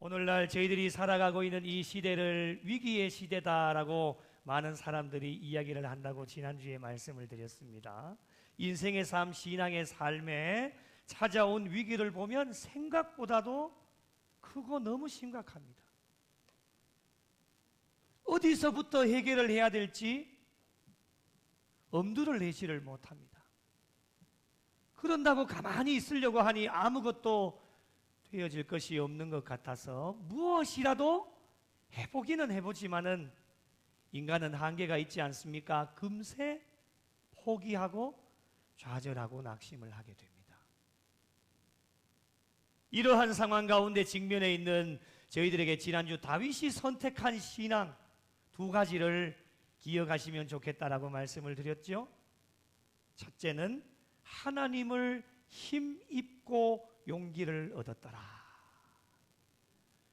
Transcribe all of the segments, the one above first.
오늘날 저희들이 살아가고 있는 이 시대를 위기의 시대다라고 많은 사람들이 이야기를 한다고 지난주에 말씀을 드렸습니다. 인생의 삶, 신앙의 삶에 찾아온 위기를 보면 생각보다도 크고 너무 심각합니다. 어디서부터 해결을 해야 될지 엄두를 내지를 못합니다. 그런다고 가만히 있으려고 하니 아무것도 되어질 것이 없는 것 같아서 무엇이라도 해보기는 해보지만은 인간은 한계가 있지 않습니까? 금세 포기하고 좌절하고 낙심을 하게 됩니다. 이러한 상황 가운데 직면해 있는 저희들에게 지난주 다윗이 선택한 신앙 두 가지를 기억하시면 좋겠다라고 말씀을 드렸죠. 첫째는 하나님을 힘입고 용기를 얻었더라.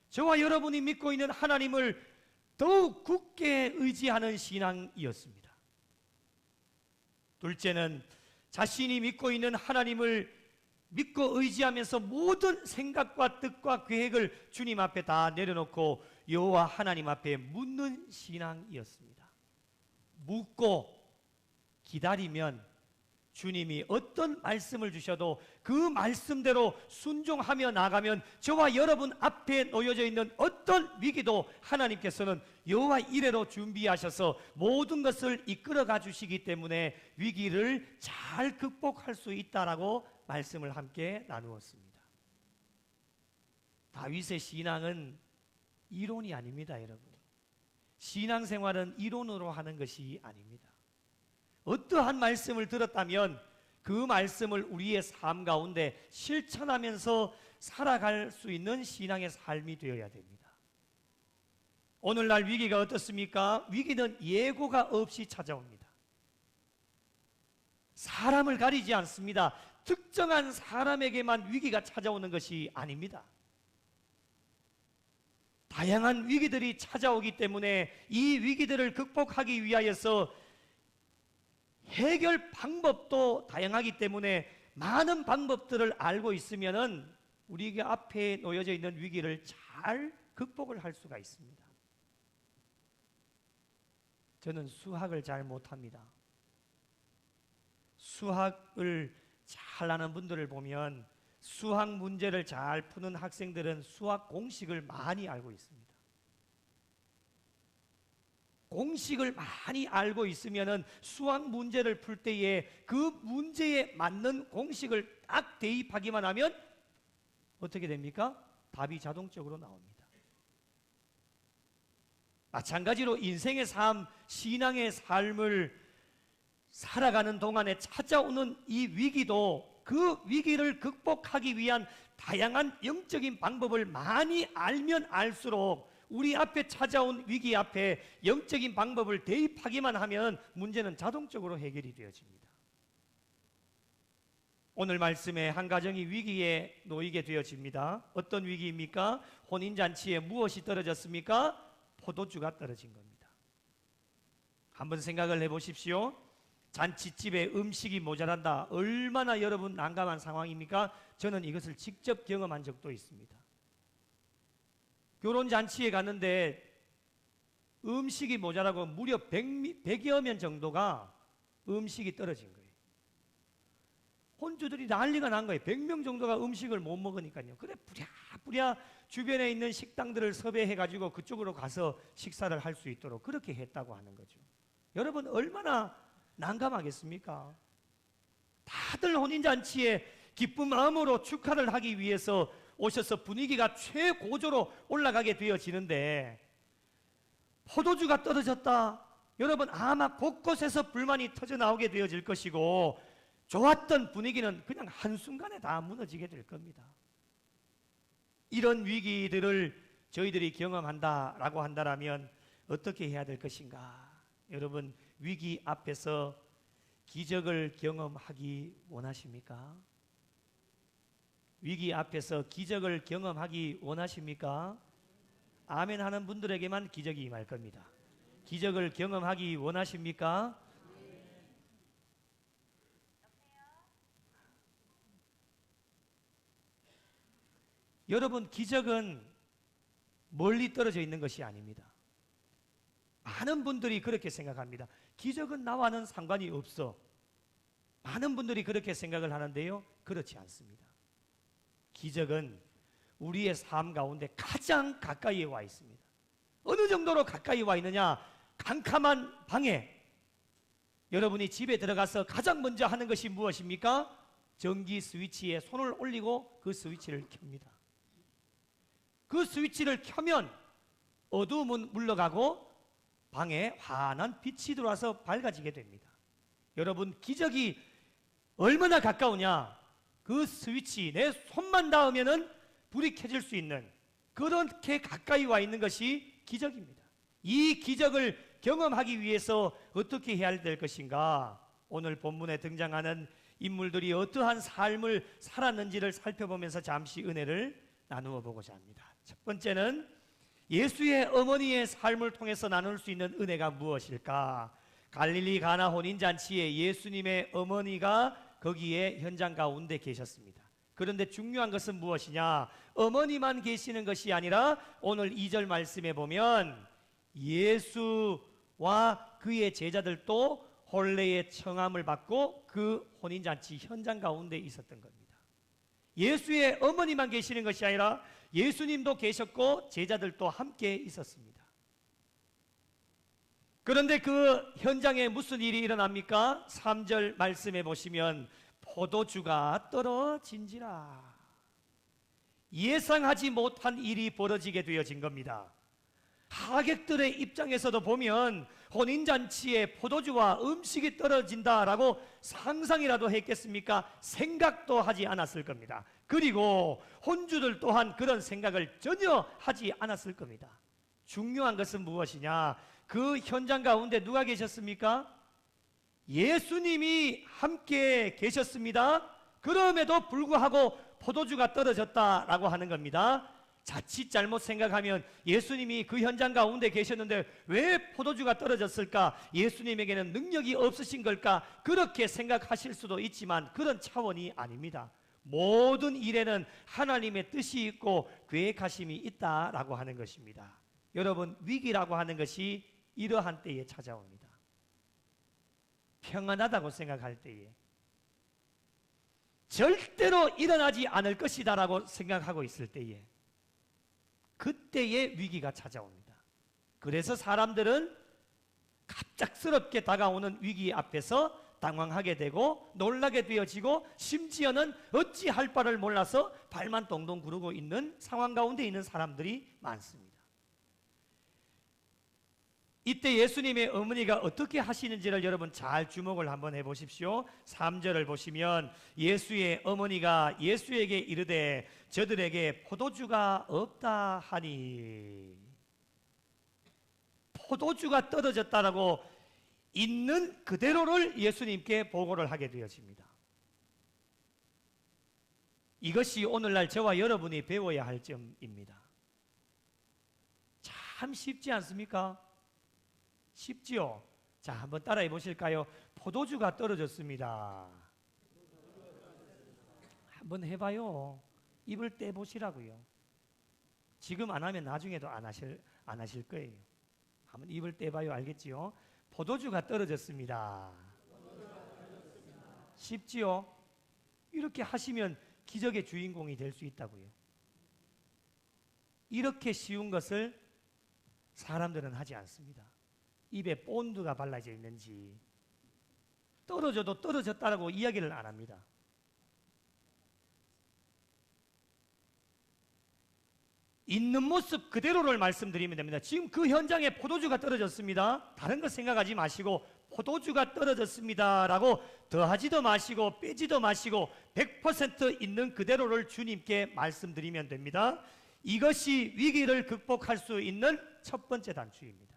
저와 여러분이 믿고 있는 하나님을 더욱 굳게 의지하는 신앙이었습니다. 둘째는 자신이 믿고 있는 하나님을 믿고 의지하면서 모든 생각과 뜻과 계획을 주님 앞에 다 내려놓고 여호와 하나님 앞에 묻는 신앙이었습니다. 묻고 기다리면 주님이 어떤 말씀을 주셔도 그 말씀대로 순종하며 나가면 저와 여러분 앞에 놓여져 있는 어떤 위기도 하나님께서는 여호와 이레로 준비하셔서 모든 것을 이끌어가 주시기 때문에 위기를 잘 극복할 수 있다라고 말씀을 함께 나누었습니다. 다윗의 신앙은 이론이 아닙니다, 여러분. 신앙생활은 이론으로 하는 것이 아닙니다. 어떠한 말씀을 들었다면 그 말씀을 우리의 삶 가운데 실천하면서 살아갈 수 있는 신앙의 삶이 되어야 됩니다. 오늘날 위기가 어떻습니까? 위기는 예고가 없이 찾아옵니다. 사람을 가리지 않습니다. 특정한 사람에게만 위기가 찾아오는 것이 아닙니다. 다양한 위기들이 찾아오기 때문에 이 위기들을 극복하기 위하여서 해결 방법도 다양하기 때문에 많은 방법들을 알고 있으면은 우리에게 앞에 놓여져 있는 위기를 잘 극복을 할 수가 있습니다. 저는 수학을 잘 못합니다. 수학을 잘 아는 분들을 보면 수학 문제를 잘 푸는 학생들은 수학 공식을 많이 알고 있습니다. 공식을 많이 알고 있으면은 수학 문제를 풀 때에 그 문제에 맞는 공식을 딱 대입하기만 하면 어떻게 됩니까? 답이 자동적으로 나옵니다. 마찬가지로 인생의 삶, 신앙의 삶을 살아가는 동안에 찾아오는 이 위기도 그 위기를 극복하기 위한 다양한 영적인 방법을 많이 알면 알수록 우리 앞에 찾아온 위기 앞에 영적인 방법을 대입하기만 하면 문제는 자동적으로 해결이 되어집니다. 오늘 말씀에 한 가정이 위기에 놓이게 되어집니다. 어떤 위기입니까? 혼인잔치에 무엇이 떨어졌습니까? 포도주가 떨어진 겁니다. 한번 생각을 해보십시오. 잔치집에 음식이 모자란다. 얼마나 여러분 난감한 상황입니까? 저는 이것을 직접 경험한 적도 있습니다. 결혼잔치에 갔는데 음식이 모자라고 무려 100여 명 정도가 음식이 떨어진 거예요. 혼주들이 난리가 난 거예요. 100명 정도가 음식을 못 먹으니까요. 그래 부랴부랴 주변에 있는 식당들을 섭외해가지고 그쪽으로 가서 식사를 할 수 있도록 그렇게 했다고 하는 거죠. 여러분 얼마나 난감하겠습니까? 다들 혼인잔치에 기쁜 마음으로 축하를 하기 위해서 오셔서 분위기가 최고조로 올라가게 되어지는데 포도주가 떨어졌다. 여러분 아마 곳곳에서 불만이 터져나오게 되어질 것이고 좋았던 분위기는 그냥 한순간에 다 무너지게 될 겁니다. 이런 위기들을 저희들이 경험한다라고 한다면 어떻게 해야 될 것인가? 여러분 위기 앞에서 기적을 경험하기 원하십니까? 위기 앞에서 기적을 경험하기 원하십니까? 아멘 하는 분들에게만 기적이 임할 겁니다. 기적을 경험하기 원하십니까? 여러분 기적은 멀리 떨어져 있는 것이 아닙니다. 많은 분들이 그렇게 생각합니다. 기적은 나와는 상관이 없어. 많은 분들이 그렇게 생각을 하는데요, 그렇지 않습니다. 기적은 우리의 삶 가운데 가장 가까이에 와 있습니다. 어느 정도로 가까이 와 있느냐? 캄캄한 방에 여러분이 집에 들어가서 가장 먼저 하는 것이 무엇입니까? 전기 스위치에 손을 올리고 그 스위치를 켭니다. 그 스위치를 켜면 어두움은 물러가고 방에 환한 빛이 들어와서 밝아지게 됩니다. 여러분, 기적이 얼마나 가까우냐? 그 스위치, 내 손만 닿으면은 불이 켜질 수 있는, 그렇게 가까이 와 있는 것이 기적입니다. 이 기적을 경험하기 위해서 어떻게 해야 될 것인가? 오늘 본문에 등장하는 인물들이 어떠한 삶을 살았는지를 살펴보면서 잠시 은혜를 나누어 보고자 합니다. 첫 번째는 예수의 어머니의 삶을 통해서 나눌 수 있는 은혜가 무엇일까? 갈릴리 가나 혼인잔치에 예수님의 어머니가 거기에 현장 가운데 계셨습니다. 그런데 중요한 것은 무엇이냐? 어머니만 계시는 것이 아니라 오늘 2절 말씀에 보면 예수와 그의 제자들도 혼례의 청함을 받고 그 혼인잔치 현장 가운데 있었던 겁니다. 예수의 어머니만 계시는 것이 아니라 예수님도 계셨고 제자들도 함께 있었습니다. 그런데 그 현장에 무슨 일이 일어납니까? 3절 말씀에 보시면 포도주가 떨어진지라. 예상하지 못한 일이 벌어지게 되어진 겁니다. 하객들의 입장에서도 보면 혼인잔치에 포도주와 음식이 떨어진다라고 상상이라도 했겠습니까? 생각도 하지 않았을 겁니다. 그리고 혼주들 또한 그런 생각을 전혀 하지 않았을 겁니다. 중요한 것은 무엇이냐? 그 현장 가운데 누가 계셨습니까? 예수님이 함께 계셨습니다. 그럼에도 불구하고 포도주가 떨어졌다라고 하는 겁니다. 자칫 잘못 생각하면 예수님이 그 현장 가운데 계셨는데 왜 포도주가 떨어졌을까? 예수님에게는 능력이 없으신 걸까? 그렇게 생각하실 수도 있지만 그런 차원이 아닙니다. 모든 일에는 하나님의 뜻이 있고 계획하심이 있다라고 하는 것입니다. 여러분, 위기라고 하는 것이 이러한 때에 찾아옵니다. 평안하다고 생각할 때에, 절대로 일어나지 않을 것이다라고 생각하고 있을 때에, 그때의 위기가 찾아옵니다. 그래서 사람들은 갑작스럽게 다가오는 위기 앞에서 당황하게 되고 놀라게 되어지고 심지어는 어찌할 바를 몰라서 발만 동동 구르고 있는 상황 가운데 있는 사람들이 많습니다. 이때 예수님의 어머니가 어떻게 하시는지를 여러분 잘 주목을 한번 해보십시오. 3절을 보시면 예수의 어머니가 예수에게 이르되 저들에게 포도주가 없다 하니, 포도주가 떨어졌다라고 있는 그대로를 예수님께 보고를 하게 되어집니다. 이것이 오늘날 저와 여러분이 배워야 할 점입니다. 참 쉽지 않습니까? 쉽지요? 자, 한번 따라해 보실까요? 포도주가 떨어졌습니다. 한번 해봐요. 입을 떼보시라고요. 지금 안 하면 나중에도 안 하실 거예요. 한번 입을 떼봐요. 알겠지요? 포도주가 떨어졌습니다. 쉽지요? 이렇게 하시면 기적의 주인공이 될 수 있다고요. 이렇게 쉬운 것을 사람들은 하지 않습니다. 입에 본드가 발라져 있는지, 떨어져도 떨어졌다라고 이야기를 안 합니다. 있는 모습 그대로를 말씀드리면 됩니다. 지금 그 현장에 포도주가 떨어졌습니다. 다른 거 생각하지 마시고 포도주가 떨어졌습니다 라고 더하지도 마시고 빼지도 마시고 100% 있는 그대로를 주님께 말씀드리면 됩니다. 이것이 위기를 극복할 수 있는 첫 번째 단추입니다.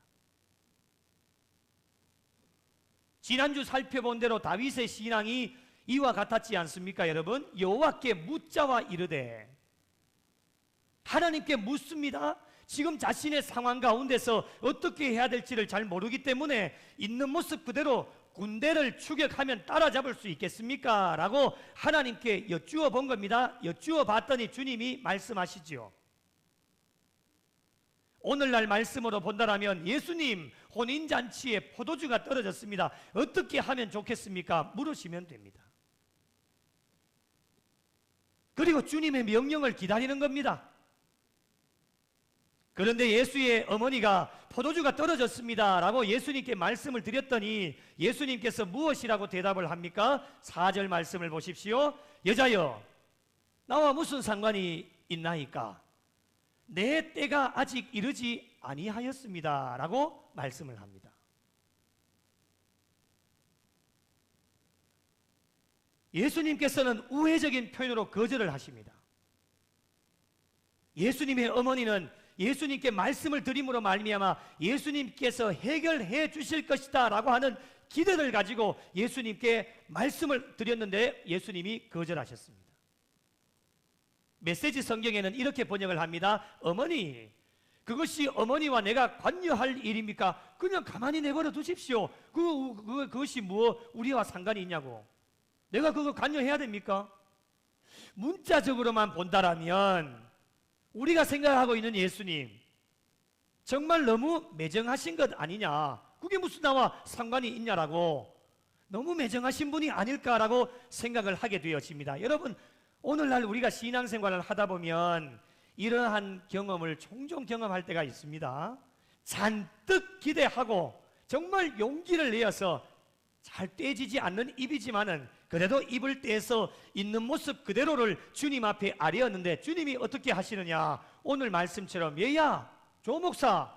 지난주 살펴본 대로 다윗의 신앙이 이와 같았지 않습니까? 여러분, 여호와께 묻자와 이르되, 하나님께 묻습니다. 지금 자신의 상황 가운데서 어떻게 해야 될지를 잘 모르기 때문에 있는 모습 그대로 군대를 추격하면 따라잡을 수 있겠습니까? 라고 하나님께 여쭈어 본 겁니다. 여쭈어 봤더니 주님이 말씀하시지요. 오늘날 말씀으로 본다라면 예수님 혼인잔치에 포도주가 떨어졌습니다. 어떻게 하면 좋겠습니까? 물으시면 됩니다. 그리고 주님의 명령을 기다리는 겁니다. 그런데 예수의 어머니가 포도주가 떨어졌습니다 라고 예수님께 말씀을 드렸더니 예수님께서 무엇이라고 대답을 합니까? 4절 말씀을 보십시오. 여자여, 나와 무슨 상관이 있나이까? 내 때가 아직 이르지 아니하였습니다 라고 말씀을 합니다. 예수님께서는 우회적인 표현으로 거절을 하십니다. 예수님의 어머니는 예수님께 말씀을 드림으로 말미암아 예수님께서 해결해 주실 것이다 라고 하는 기대를 가지고 예수님께 말씀을 드렸는데 예수님이 거절하셨습니다. 메시지 성경에는 이렇게 번역을 합니다. 어머니, 그것이 어머니와 내가 관여할 일입니까? 그냥 가만히 내버려 두십시오. 그것이 우리와 상관이 있냐고. 내가 그거 관여해야 됩니까? 문자적으로만 본다라면 우리가 생각하고 있는 예수님 정말 너무 매정하신 것 아니냐, 그게 무슨 나와 상관이 있냐라고, 너무 매정하신 분이 아닐까라고 생각을 하게 되어집니다. 여러분, 오늘날 우리가 신앙생활을 하다 보면 이러한 경험을 종종 경험할 때가 있습니다. 잔뜩 기대하고 정말 용기를 내어서 잘 떼지지 않는 입이지만은 그래도 입을 떼서 있는 모습 그대로를 주님 앞에 아뢰었는데 주님이 어떻게 하시느냐? 오늘 말씀처럼 얘야, 조 목사,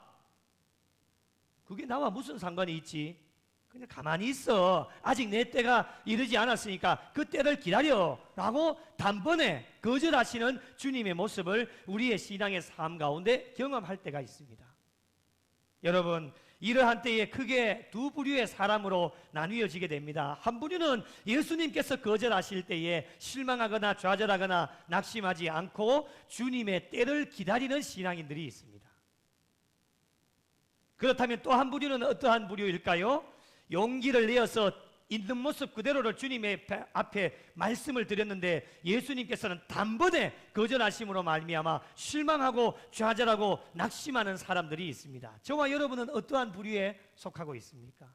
그게 나와 무슨 상관이 있지? 그냥 가만히 있어. 아직 내 때가 이르지 않았으니까 그 때를 기다려 라고 단번에 거절하시는 주님의 모습을 우리의 신앙의 삶 가운데 경험할 때가 있습니다. 여러분, 이러한 때에 크게 두 부류의 사람으로 나뉘어지게 됩니다. 한 부류는 예수님께서 거절하실 때에 실망하거나 좌절하거나 낙심하지 않고 주님의 때를 기다리는 신앙인들이 있습니다. 그렇다면 또 한 부류는 어떠한 부류일까요? 용기를 내어서 있는 모습 그대로를 주님의 앞에 말씀을 드렸는데 예수님께서는 단번에 거절하심으로 말미암아 실망하고 좌절하고 낙심하는 사람들이 있습니다. 저와 여러분은 어떠한 부류에 속하고 있습니까?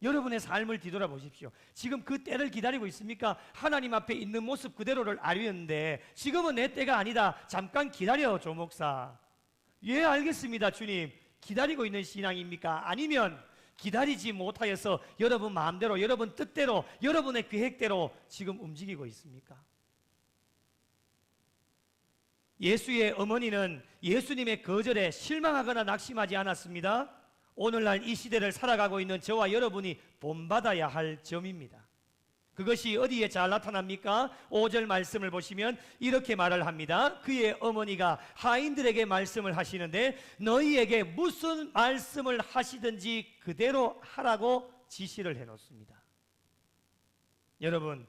여러분의 삶을 뒤돌아보십시오. 지금 그 때를 기다리고 있습니까? 하나님 앞에 있는 모습 그대로를 아뢰었는데 지금은 내 때가 아니다, 잠깐 기다려 조 목사. 예, 알겠습니다 주님. 기다리고 있는 신앙입니까? 아니면 기다리지 못하여서 여러분 마음대로, 여러분 뜻대로, 여러분의 계획대로 지금 움직이고 있습니까? 예수의 어머니는 예수님의 거절에 실망하거나 낙심하지 않았습니다. 오늘날 이 시대를 살아가고 있는 저와 여러분이 본받아야 할 점입니다. 그것이 어디에 잘 나타납니까? 5절 말씀을 보시면 이렇게 말을 합니다. 그의 어머니가 하인들에게 말씀을 하시는데 너희에게 무슨 말씀을 하시든지 그대로 하라고 지시를 해놓습니다. 여러분,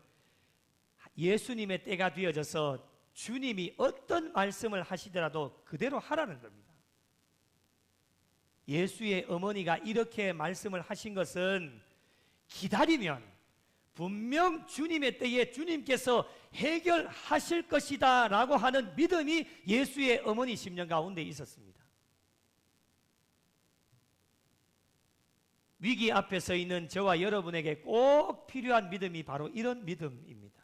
예수님의 때가 되어져서 주님이 어떤 말씀을 하시더라도 그대로 하라는 겁니다. 예수의 어머니가 이렇게 말씀을 하신 것은 기다리면 분명 주님의 때에 주님께서 해결하실 것이다 라고 하는 믿음이 예수의 어머니 심령 가운데 있었습니다. 위기 앞에 서 있는 저와 여러분에게 꼭 필요한 믿음이 바로 이런 믿음입니다.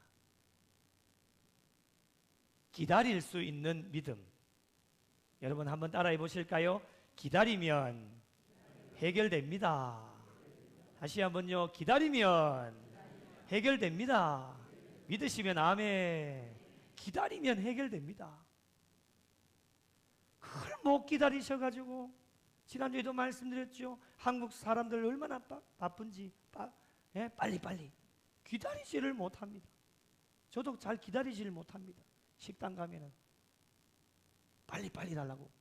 기다릴 수 있는 믿음. 여러분 한번 따라해 보실까요? 기다리면 해결됩니다. 다시 한번요. 기다리면 해결됩니다. 믿으시면 아멘. 기다리면 해결됩니다. 그걸 못 기다리셔가지고 지난주에도 말씀드렸죠. 한국 사람들 얼마나 바쁜지 빨리빨리 기다리지를 못합니다. 저도 잘 기다리지를 못합니다. 식당 가면은 빨리빨리 달라고.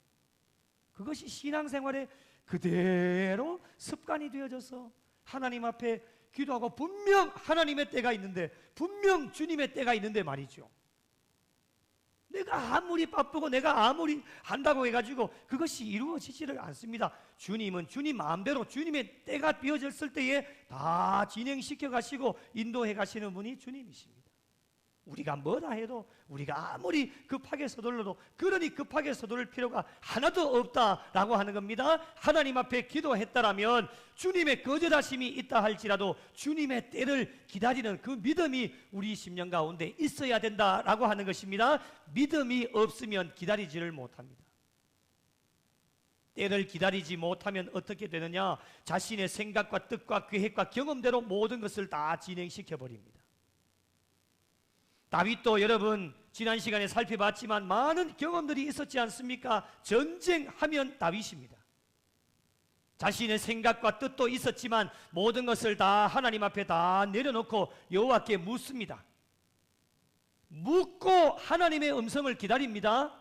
그것이 신앙생활에 그대로 습관이 되어져서 하나님 앞에 기도하고 분명 하나님의 때가 있는데, 분명 주님의 때가 있는데 말이죠, 내가 아무리 바쁘고 내가 아무리 한다고 해가지고 그것이 이루어지지를 않습니다. 주님은 주님 마음대로 주님의 때가 비어졌을 때에 다 진행시켜 가시고 인도해 가시는 분이 주님이십니다. 우리가 뭐라 해도, 우리가 아무리 급하게 서둘러도 그러니 급하게 서두를 필요가 하나도 없다라고 하는 겁니다. 하나님 앞에 기도했다라면 주님의 거절하심이 있다 할지라도 주님의 때를 기다리는 그 믿음이 우리 심령 가운데 있어야 된다라고 하는 것입니다. 믿음이 없으면 기다리지를 못합니다. 때를 기다리지 못하면 어떻게 되느냐? 자신의 생각과 뜻과 계획과 경험대로 모든 것을 다 진행시켜 버립니다. 다윗도 여러분 지난 시간에 살펴봤지만 많은 경험들이 있었지 않습니까? 전쟁하면 다윗입니다. 자신의 생각과 뜻도 있었지만 모든 것을 다 하나님 앞에 다 내려놓고 여호와께 묻습니다. 묻고 하나님의 음성을 기다립니다.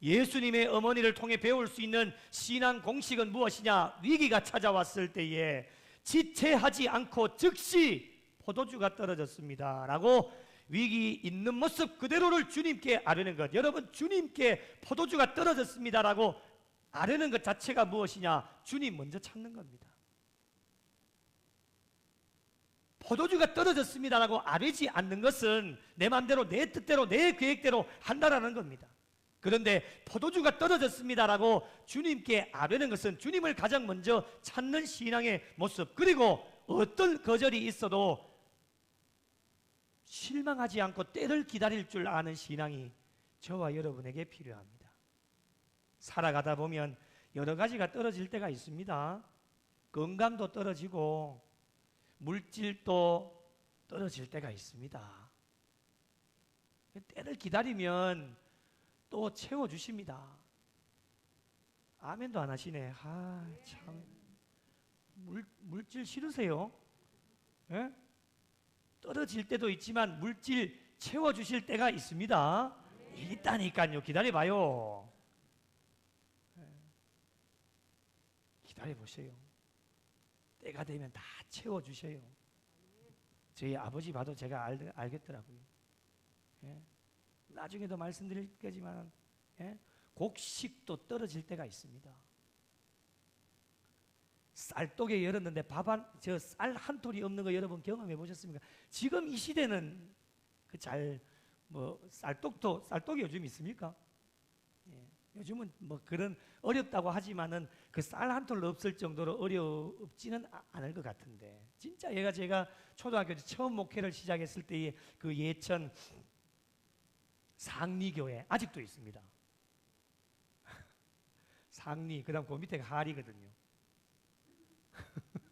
예수님의 어머니를 통해 배울 수 있는 신앙 공식은 무엇이냐? 위기가 찾아왔을 때에 지체하지 않고 즉시 포도주가 떨어졌습니다 라고 위기 있는 모습 그대로를 주님께 아뢰는 것. 여러분, 주님께 포도주가 떨어졌습니다 라고 아뢰는 것 자체가 무엇이냐? 주님 먼저 찾는 겁니다. 포도주가 떨어졌습니다 라고 아뢰지 않는 것은 내 마음대로, 내 뜻대로, 내 계획대로 한다라는 겁니다. 그런데 포도주가 떨어졌습니다라고 주님께 아뢰는 것은 주님을 가장 먼저 찾는 신앙의 모습, 그리고 어떤 거절이 있어도 실망하지 않고 때를 기다릴 줄 아는 신앙이 저와 여러분에게 필요합니다. 살아가다 보면 여러 가지가 떨어질 때가 있습니다. 건강도 떨어지고 물질도 떨어질 때가 있습니다. 때를 기다리면 또 채워주십니다. 아멘도 안 하시네. 참 물질 싫으세요? 예? 떨어질 때도 있지만 물질 채워주실 때가 있습니다. 있다니까요. 기다려봐요. 기다려보세요. 때가 되면 다 채워주셔요. 저희 아버지 봐도 제가 알겠더라고요. 예? 나중에도 말씀드릴 거지만 곡식도 떨어질 때가 있습니다. 쌀독에 열었는데 쌀 한 톨이 없는 거 여러분 경험해 보셨습니까? 지금 이 시대는 쌀독이 요즘 있습니까? 요즘은 뭐 그런 어렵다고 하지만은 그 쌀 한 톨 없을 정도로 어렵지는 않을 것 같은데, 진짜 제가 초등학교 때 처음 목회를 시작했을 때의 그 예천 상리교회 아직도 있습니다. 상리, 그 다음 그 밑에가 하리거든요.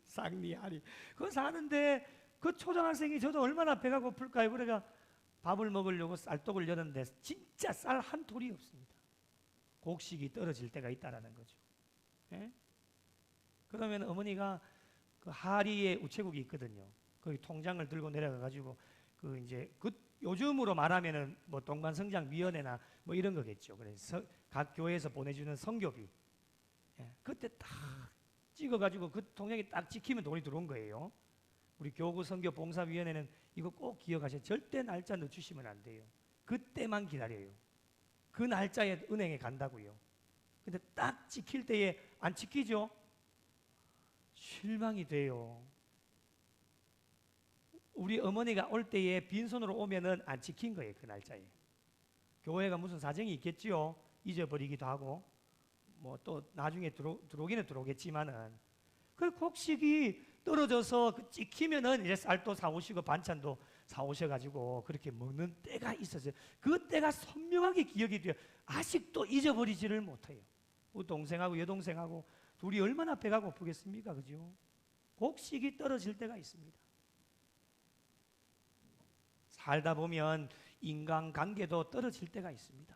상리, 하리. 그거 사는데 그 초등학생이 저도 얼마나 배가 고플까요? 그래가 밥을 먹으려고 쌀독을 여는데 진짜 쌀 한 톨이 없습니다. 곡식이 떨어질 때가 있다라는 거죠. 예? 그러면 어머니가 그 하리에 우체국이 있거든요. 거기 통장을 들고 내려가가지고 요즘으로 말하면은 뭐 동반성장위원회나 뭐 이런 거겠죠. 그래서 각 교회에서 보내주는 선교비, 그때 딱 찍어가지고 그 통장이 딱 찍히면 돈이 들어온 거예요. 우리 교구 선교 봉사위원회는 이거 꼭 기억하세요. 절대 날짜 늦추시면 안 돼요. 그때만 기다려요. 그 날짜에 은행에 간다고요. 근데 딱 찍힐 때에 안 찍히죠? 실망이 돼요. 우리 어머니가 올 때에 빈손으로 오면은 안 찍힌 거예요. 그 날짜에. 교회가 무슨 사정이 있겠지요. 잊어버리기도 하고 뭐 또 나중에 들어오기는 들어오겠지만은 그 곡식이 떨어져서 찍히면은 이제 쌀도 사오시고 반찬도 사오셔가지고 그렇게 먹는 때가 있었어요. 그 때가 선명하게 기억이 돼요. 아직도 잊어버리지를 못해요. 우리 동생하고 여동생하고 둘이 얼마나 배가 고프겠습니까? 그죠? 곡식이 떨어질 때가 있습니다. 살다 보면 인간관계도 떨어질 때가 있습니다.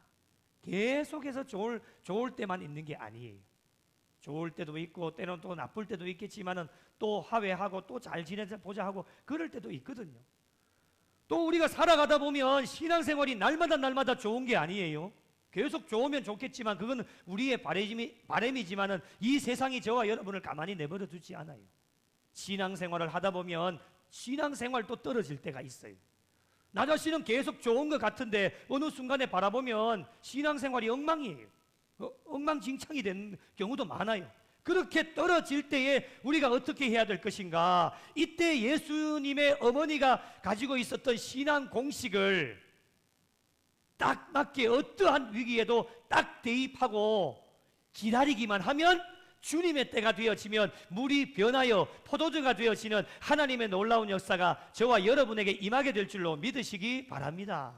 계속해서 좋을 때만 있는 게 아니에요. 좋을 때도 있고 때로는 또 나쁠 때도 있겠지만은 또 화해하고 또 잘 지내보자 하고 그럴 때도 있거든요. 또 우리가 살아가다 보면 신앙생활이 날마다 좋은 게 아니에요. 계속 좋으면 좋겠지만 그건 우리의 바람이지만은 이 세상이 저와 여러분을 가만히 내버려 두지 않아요. 신앙생활을 하다 보면 신앙생활도 떨어질 때가 있어요. 나 자신은 계속 좋은 것 같은데 어느 순간에 바라보면 신앙생활이 엉망이에요. 엉망진창이 되는 경우도 많아요. 그렇게 떨어질 때에 우리가 어떻게 해야 될 것인가? 이때 예수님의 어머니가 가지고 있었던 신앙 공식을 딱 맞게 어떠한 위기에도 딱 대입하고 기다리기만 하면 주님의 때가 되어지면 물이 변하여 포도주가 되어지는 하나님의 놀라운 역사가 저와 여러분에게 임하게 될 줄로 믿으시기 바랍니다.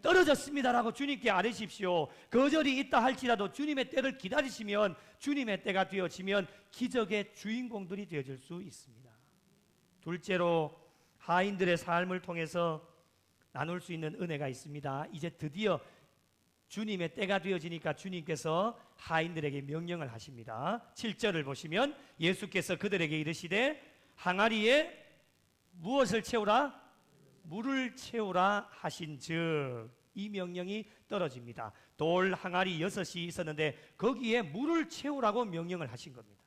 떨어졌습니다라고 주님께 아뢰십시오. 거절이 있다 할지라도 주님의 때를 기다리시면 주님의 때가 되어지면 기적의 주인공들이 되어질 수 있습니다. 둘째로 하인들의 삶을 통해서 나눌 수 있는 은혜가 있습니다. 이제 드디어 주님의 때가 되어지니까 주님께서 하인들에게 명령을 하십니다. 7절을 보시면 예수께서 그들에게 이르시되 항아리에 무엇을 채우라? 물을 채우라 하신즉 이 명령이 떨어집니다. 돌 항아리 6이 있었는데 거기에 물을 채우라고 명령을 하신 겁니다.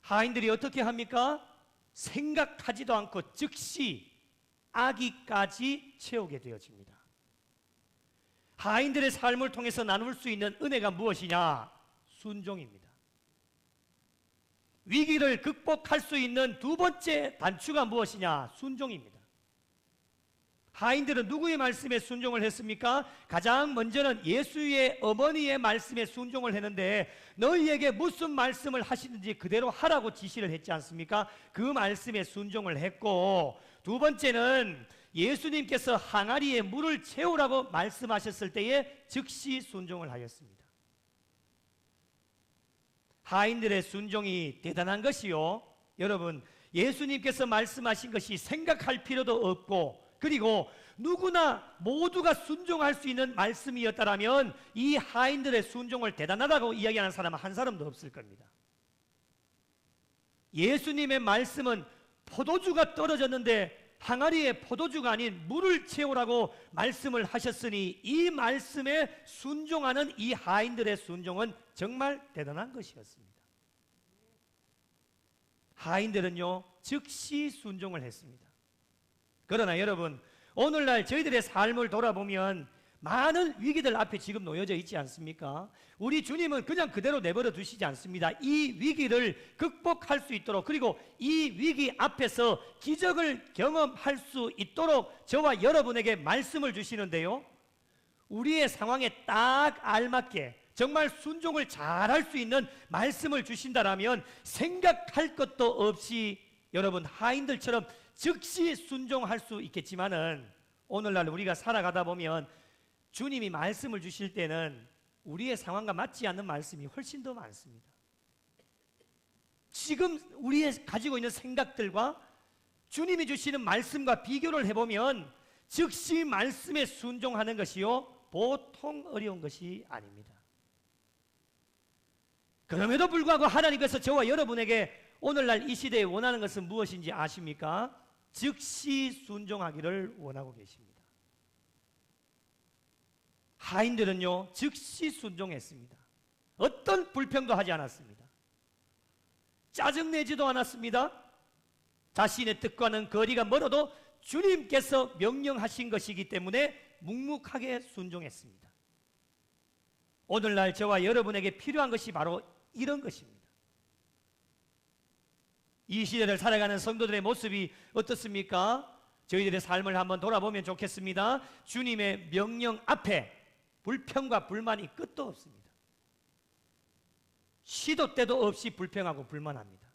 하인들이 어떻게 합니까? 생각하지도 않고 즉시 아기까지 채우게 되어집니다. 하인들의 삶을 통해서 나눌 수 있는 은혜가 무엇이냐? 순종입니다. 위기를 극복할 수 있는 두 번째 단추가 무엇이냐? 순종입니다. 하인들은 누구의 말씀에 순종을 했습니까? 가장 먼저는 예수의 어머니의 말씀에 순종을 했는데 너희에게 무슨 말씀을 하시는지 그대로 하라고 지시를 했지 않습니까? 그 말씀에 순종을 했고, 두 번째는 예수님께서 항아리에 물을 채우라고 말씀하셨을 때에 즉시 순종을 하였습니다. 하인들의 순종이 대단한 것이요, 여러분, 예수님께서 말씀하신 것이 생각할 필요도 없고 그리고 누구나 모두가 순종할 수 있는 말씀이었다면 이 하인들의 순종을 대단하다고 이야기하는 사람은 한 사람도 없을 겁니다. 예수님의 말씀은 포도주가 떨어졌는데 항아리에 포도주가 아닌 물을 채우라고 말씀을 하셨으니 이 말씀에 순종하는 이 하인들의 순종은 정말 대단한 것이었습니다. 하인들은요 즉시 순종을 했습니다. 그러나 여러분, 오늘날 저희들의 삶을 돌아보면 많은 위기들 앞에 지금 놓여져 있지 않습니까? 우리 주님은 그냥 그대로 내버려 두시지 않습니다. 이 위기를 극복할 수 있도록, 그리고 이 위기 앞에서 기적을 경험할 수 있도록 저와 여러분에게 말씀을 주시는데요, 우리의 상황에 딱 알맞게 정말 순종을 잘할 수 있는 말씀을 주신다라면 생각할 것도 없이 여러분 하인들처럼 즉시 순종할 수 있겠지만은 오늘날 우리가 살아가다 보면 주님이 말씀을 주실 때는 우리의 상황과 맞지 않는 말씀이 훨씬 더 많습니다. 지금 우리의 가지고 있는 생각들과 주님이 주시는 말씀과 비교를 해보면 즉시 말씀에 순종하는 것이요 보통 어려운 것이 아닙니다. 그럼에도 불구하고 하나님께서 저와 여러분에게 오늘날 이 시대에 원하는 것은 무엇인지 아십니까? 즉시 순종하기를 원하고 계십니다. 하인들은요 즉시 순종했습니다. 어떤 불평도 하지 않았습니다. 짜증내지도 않았습니다. 자신의 뜻과는 거리가 멀어도 주님께서 명령하신 것이기 때문에 묵묵하게 순종했습니다. 오늘날 저와 여러분에게 필요한 것이 바로 이런 것입니다. 이 시대를 살아가는 성도들의 모습이 어떻습니까? 저희들의 삶을 한번 돌아보면 좋겠습니다. 주님의 명령 앞에 불평과 불만이 끝도 없습니다. 시도 때도 없이 불평하고 불만합니다.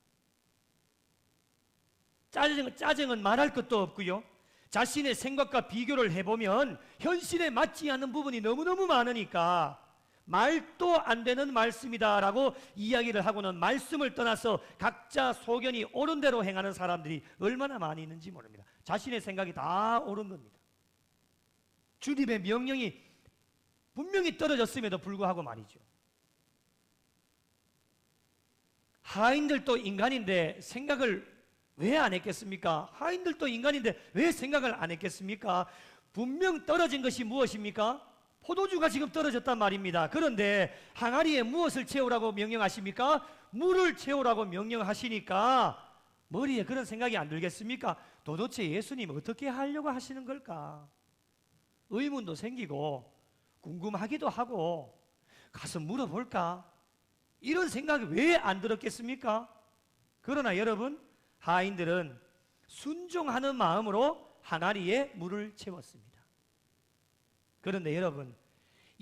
짜증은 말할 것도 없고요, 자신의 생각과 비교를 해보면 현실에 맞지 않는 부분이 너무너무 많으니까 말도 안 되는 말씀이다라고 이야기를 하고는 말씀을 떠나서 각자 소견이 옳은 대로 행하는 사람들이 얼마나 많이 있는지 모릅니다. 자신의 생각이 다 옳은 겁니다. 주님의 명령이 분명히 떨어졌음에도 불구하고 말이죠. 하인들도 인간인데 생각을 왜 안 했겠습니까? 하인들도 인간인데 왜 생각을 안 했겠습니까? 분명 떨어진 것이 무엇입니까? 포도주가 지금 떨어졌단 말입니다. 그런데 항아리에 무엇을 채우라고 명령하십니까? 물을 채우라고 명령하시니까 머리에 그런 생각이 안 들겠습니까? 도대체 예수님 어떻게 하려고 하시는 걸까? 의문도 생기고 궁금하기도 하고 가서 물어볼까? 이런 생각이 왜 안 들었겠습니까? 그러나 여러분, 하인들은 순종하는 마음으로 항아리에 물을 채웠습니다. 그런데 여러분,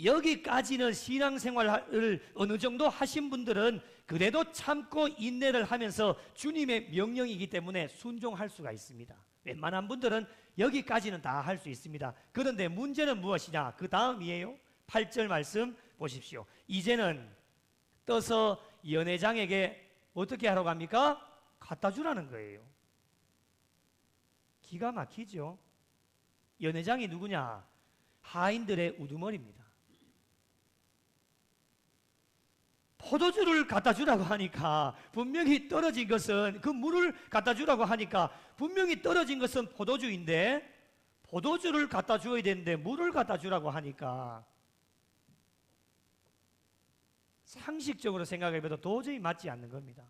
여기까지는 신앙생활을 어느 정도 하신 분들은 그래도 참고 인내를 하면서 주님의 명령이기 때문에 순종할 수가 있습니다. 웬만한 분들은 여기까지는 다 할 수 있습니다. 그런데 문제는 무엇이냐? 그 다음이에요. 8절 말씀 보십시오. 이제는 떠서 연회장에게 어떻게 하라고 합니까? 갖다 주라는 거예요. 기가 막히죠. 연회장이 누구냐? 하인들의 우두머리입니다. 포도주를 갖다 주라고 하니까 분명히 떨어진 것은, 그 물을 갖다 주라고 하니까 분명히 떨어진 것은 포도주인데, 포도주를 갖다 주어야 되는데 물을 갖다 주라고 하니까 상식적으로 생각해봐도 도저히 맞지 않는 겁니다.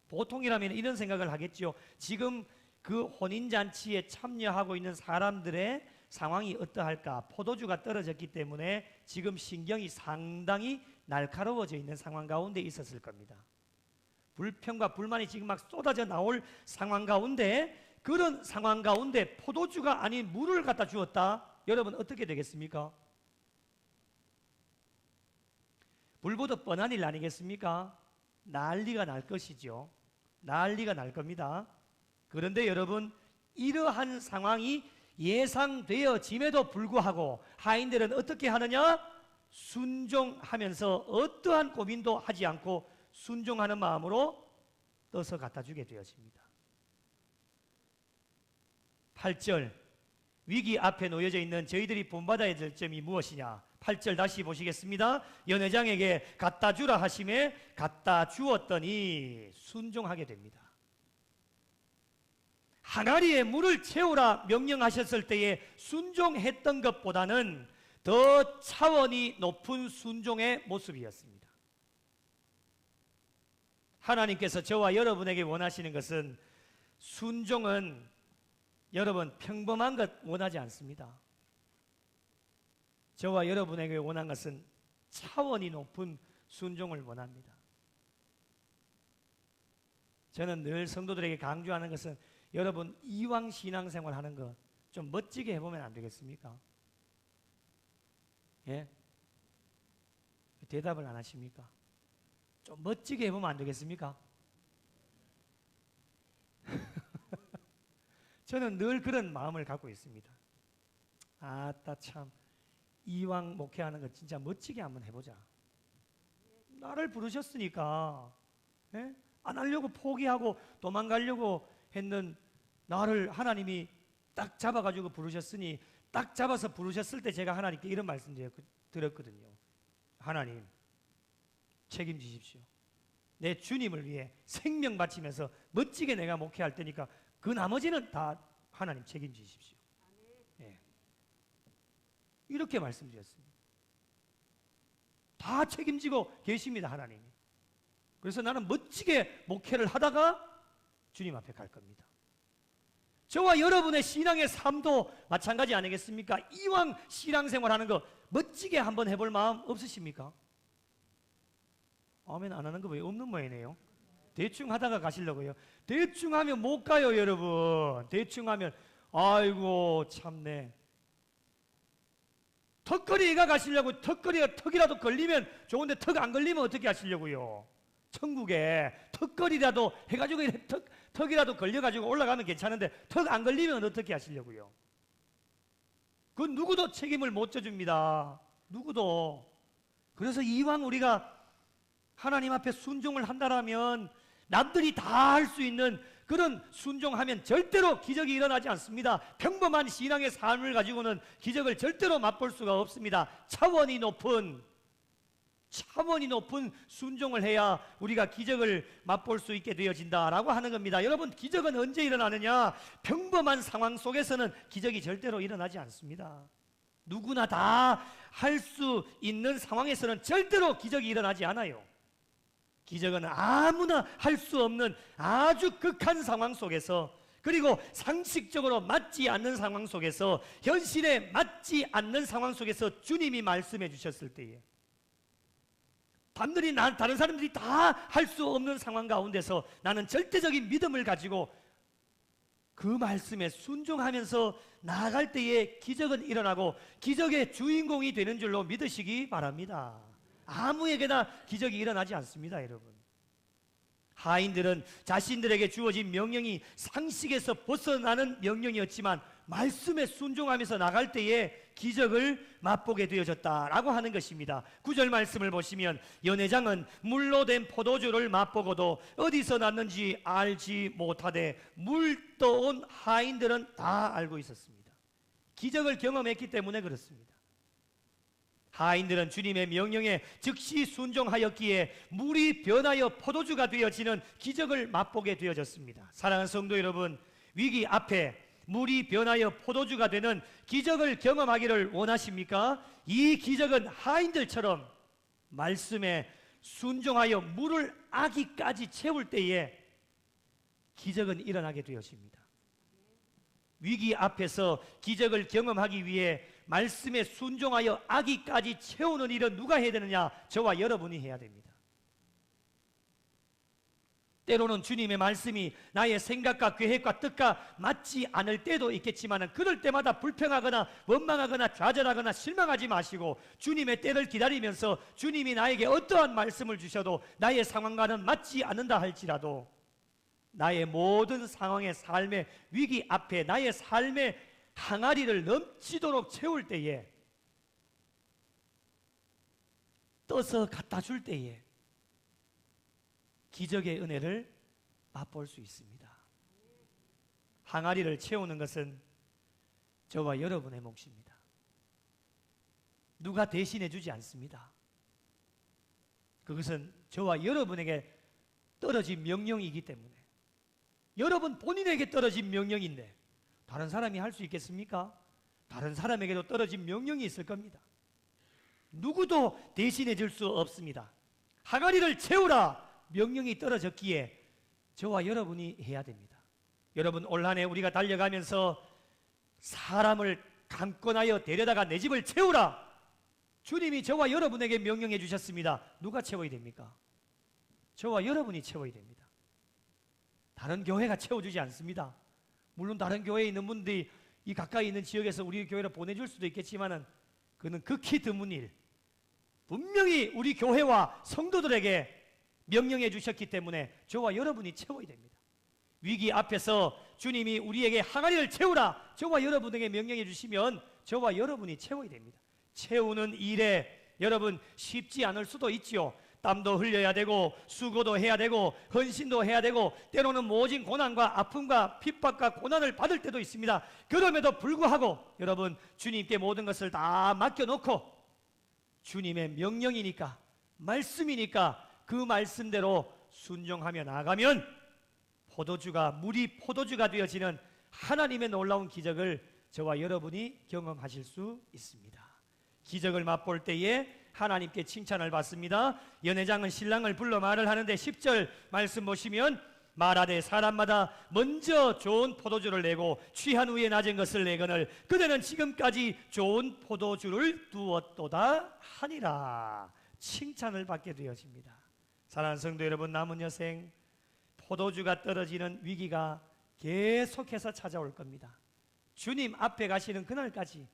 보통이라면 이런 생각을 하겠죠. 지금 그 혼인잔치에 참여하고 있는 사람들의 상황이 어떠할까? 포도주가 떨어졌기 때문에 지금 신경이 상당히 날카로워져 있는 상황 가운데 있었을 겁니다. 불평과 불만이 지금 막 쏟아져 나올 상황 가운데, 그런 상황 가운데 포도주가 아닌 물을 갖다 주었다. 여러분 어떻게 되겠습니까? 불보듯 뻔한 일 아니겠습니까? 난리가 날 것이죠. 난리가 날 겁니다. 그런데 여러분, 이러한 상황이 예상되어짐에도 불구하고 하인들은 어떻게 하느냐? 순종하면서 어떠한 고민도 하지 않고 순종하는 마음으로 떠서 갖다 주게 되어집니다. 8절, 위기 앞에 놓여져 있는 저희들이 본받아야 될 점이 무엇이냐? 8절 다시 보시겠습니다. 연회장에게 갖다 주라 하심에 갖다 주었더니 순종하게 됩니다. 항아리에 물을 채우라 명령하셨을 때에 순종했던 것보다는 더 차원이 높은 순종의 모습이었습니다. 하나님께서 저와 여러분에게 원하시는 것은, 순종은 여러분 평범한 것 원하지 않습니다. 저와 여러분에게 원한 것은 차원이 높은 순종을 원합니다. 저는 늘 성도들에게 강조하는 것은, 여러분 이왕 신앙생활 하는 거 좀 멋지게 해보면 안 되겠습니까? 예? 대답을 안 하십니까? 좀 멋지게 해보면 안 되겠습니까? 저는 늘 그런 마음을 갖고 있습니다. 아따 참, 이왕 목회하는 거 진짜 멋지게 한번 해보자. 나를 부르셨으니까, 예? 안 하려고 포기하고 도망가려고 했는 나를 하나님이 딱 잡아가지고 부르셨으니, 딱 잡아서 부르셨을 때 제가 하나님께 이런 말씀 드렸거든요. 하나님, 책임지십시오. 내 주님을 위해 생명 바치면서 멋지게 내가 목회할 테니까 그 나머지는 다 하나님 책임지십시오. 예. 이렇게 말씀드렸습니다. 다 책임지고 계십니다, 하나님이. 그래서 나는 멋지게 목회를 하다가 주님 앞에 갈 겁니다. 저와 여러분의 신앙의 삶도 마찬가지 아니겠습니까? 이왕 신앙생활 하는 거 멋지게 한번 해볼 마음 없으십니까? 아멘 안 하는 거 왜 없는 모양이네요. 대충 하다가 가시려고요. 대충 하면 못 가요, 여러분. 대충 하면 아이고 참네. 턱걸이가 가시려고, 턱걸이가 턱이라도 걸리면 좋은데 턱 안 걸리면 어떻게 하시려고요? 천국에 턱걸이라도 해가지고 턱이라도 걸려가지고 올라가면 괜찮은데 턱 안 걸리면 어떻게 하시려고요? 그건 누구도 책임을 못 져줍니다. 누구도. 그래서 이왕 우리가 하나님 앞에 순종을 한다라면 남들이 다 할 수 있는 그런 순종하면 절대로 기적이 일어나지 않습니다. 평범한 신앙의 삶을 가지고는 기적을 절대로 맛볼 수가 없습니다. 차원이 높은 순종을 해야 우리가 기적을 맛볼 수 있게 되어진다라고 하는 겁니다. 여러분, 기적은 언제 일어나느냐? 평범한 상황 속에서는 기적이 절대로 일어나지 않습니다. 누구나 다 할 수 있는 상황에서는 절대로 기적이 일어나지 않아요. 기적은 아무나 할 수 없는 아주 극한 상황 속에서, 그리고 상식적으로 맞지 않는 상황 속에서, 현실에 맞지 않는 상황 속에서 주님이 말씀해 주셨을 때에, 남들이 다른 사람들이 다 할 수 없는 상황 가운데서 나는 절대적인 믿음을 가지고 그 말씀에 순종하면서 나아갈 때에 기적은 일어나고 기적의 주인공이 되는 줄로 믿으시기 바랍니다. 아무에게나 기적이 일어나지 않습니다, 여러분. 하인들은 자신들에게 주어진 명령이 상식에서 벗어나는 명령이었지만 말씀에 순종하면서 나갈 때에 기적을 맛보게 되어졌다라고 하는 것입니다. 9절 말씀을 보시면 연회장은 물로 된 포도주를 맛보고도 어디서 났는지 알지 못하되 물 떠온 하인들은 다 알고 있었습니다. 기적을 경험했기 때문에 그렇습니다. 하인들은 주님의 명령에 즉시 순종하였기에 물이 변하여 포도주가 되어지는 기적을 맛보게 되어졌습니다. 사랑하는 성도 여러분, 위기 앞에 물이 변하여 포도주가 되는 기적을 경험하기를 원하십니까? 이 기적은 하인들처럼 말씀에 순종하여 물을 아기까지 채울 때에 기적은 일어나게 되어집니다. 위기 앞에서 기적을 경험하기 위해 말씀에 순종하여 아기까지 채우는 일은 누가 해야 되느냐? 저와 여러분이 해야 됩니다. 때로는 주님의 말씀이 나의 생각과 계획과 뜻과 맞지 않을 때도 있겠지만 그럴 때마다 불평하거나 원망하거나 좌절하거나 실망하지 마시고 주님의 때를 기다리면서 주님이 나에게 어떠한 말씀을 주셔도 나의 상황과는 맞지 않는다 할지라도 나의 모든 상황의 삶의 위기 앞에 나의 삶의 항아리를 넘치도록 채울 때에 떠서 갖다 줄 때에 기적의 은혜를 맛볼 수 있습니다. 항아리를 채우는 것은 저와 여러분의 몫입니다. 누가 대신해 주지 않습니다. 그것은 저와 여러분에게 떨어진 명령이기 때문에 여러분 본인에게 떨어진 명령인데 다른 사람이 할 수 있겠습니까? 다른 사람에게도 떨어진 명령이 있을 겁니다. 누구도 대신해 줄 수 없습니다. 항아리를 채우라 명령이 떨어졌기에 저와 여러분이 해야 됩니다. 여러분 올 한 해 우리가 달려가면서 사람을 강권하여 데려다가 내 집을 채우라 주님이 저와 여러분에게 명령해 주셨습니다. 누가 채워야 됩니까? 저와 여러분이 채워야 됩니다. 다른 교회가 채워주지 않습니다. 물론 다른 교회에 있는 분들이 이 가까이 있는 지역에서 우리 교회로 보내줄 수도 있겠지만 그는 극히 드문 일. 분명히 우리 교회와 성도들에게 명령해 주셨기 때문에 저와 여러분이 채워야 됩니다. 위기 앞에서 주님이 우리에게 항아리를 채우라 저와 여러분에게 명령해 주시면 저와 여러분이 채워야 됩니다. 채우는 일에 여러분 쉽지 않을 수도 있지요. 땀도 흘려야 되고 수고도 해야 되고 헌신도 해야 되고 때로는 모진 고난과 아픔과 핍박과 고난을 받을 때도 있습니다. 그럼에도 불구하고 여러분 주님께 모든 것을 다 맡겨놓고 주님의 명령이니까 말씀이니까 그 말씀대로 순종하며 나아가면 포도주가 물이 포도주가 되어지는 하나님의 놀라운 기적을 저와 여러분이 경험하실 수 있습니다. 기적을 맛볼 때에 하나님께 칭찬을 받습니다. 연회장은 신랑을 불러 말을 하는데 10절 말씀 보시면 말하되 사람마다 먼저 좋은 포도주를 내고 취한 후에 낮은 것을 내거늘 그대는 지금까지 좋은 포도주를 두었도다 하니라. 칭찬을 받게 되어집니다. 사랑하는 성도 여러분, 남은 여생 포도주가 떨어지는 위기가 계속해서 찾아올 겁니다. 주님 앞에 가시는 그날까지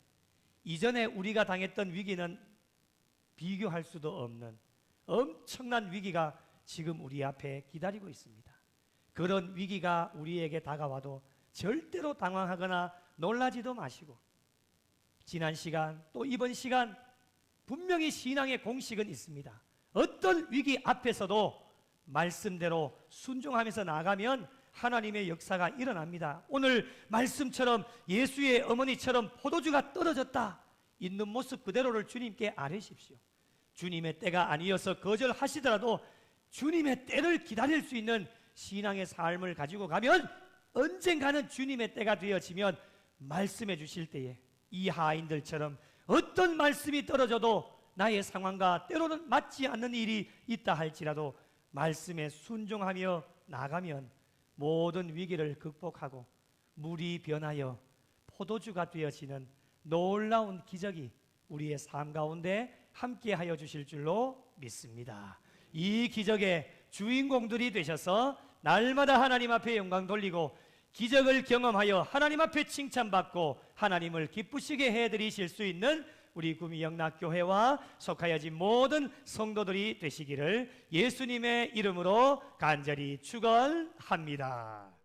이전에 우리가 당했던 위기는 비교할 수도 없는 엄청난 위기가 지금 우리 앞에 기다리고 있습니다. 그런 위기가 우리에게 다가와도 절대로 당황하거나 놀라지도 마시고 지난 시간 또 이번 시간 분명히 신앙의 공식은 있습니다. 어떤 위기 앞에서도 말씀대로 순종하면서 나가면 하나님의 역사가 일어납니다. 오늘 말씀처럼 예수의 어머니처럼 포도주가 떨어졌다. 있는 모습 그대로를 주님께 아뢰십시오. 주님의 때가 아니어서 거절하시더라도 주님의 때를 기다릴 수 있는 신앙의 삶을 가지고 가면 언젠가는 주님의 때가 되어지면 말씀해 주실 때에 이 하인들처럼 어떤 말씀이 떨어져도 나의 상황과 때로는 맞지 않는 일이 있다 할지라도 말씀에 순종하며 나가면 모든 위기를 극복하고 물이 변하여 포도주가 되어지는 놀라운 기적이 우리의 삶 가운데 함께하여 주실 줄로 믿습니다. 이 기적의 주인공들이 되셔서 날마다 하나님 앞에 영광 돌리고 기적을 경험하여 하나님 앞에 칭찬받고 하나님을 기쁘시게 해드리실 수 있는 우리 구미 영락교회와 속하여진 모든 성도들이 되시기를 예수님의 이름으로 간절히 축원합니다.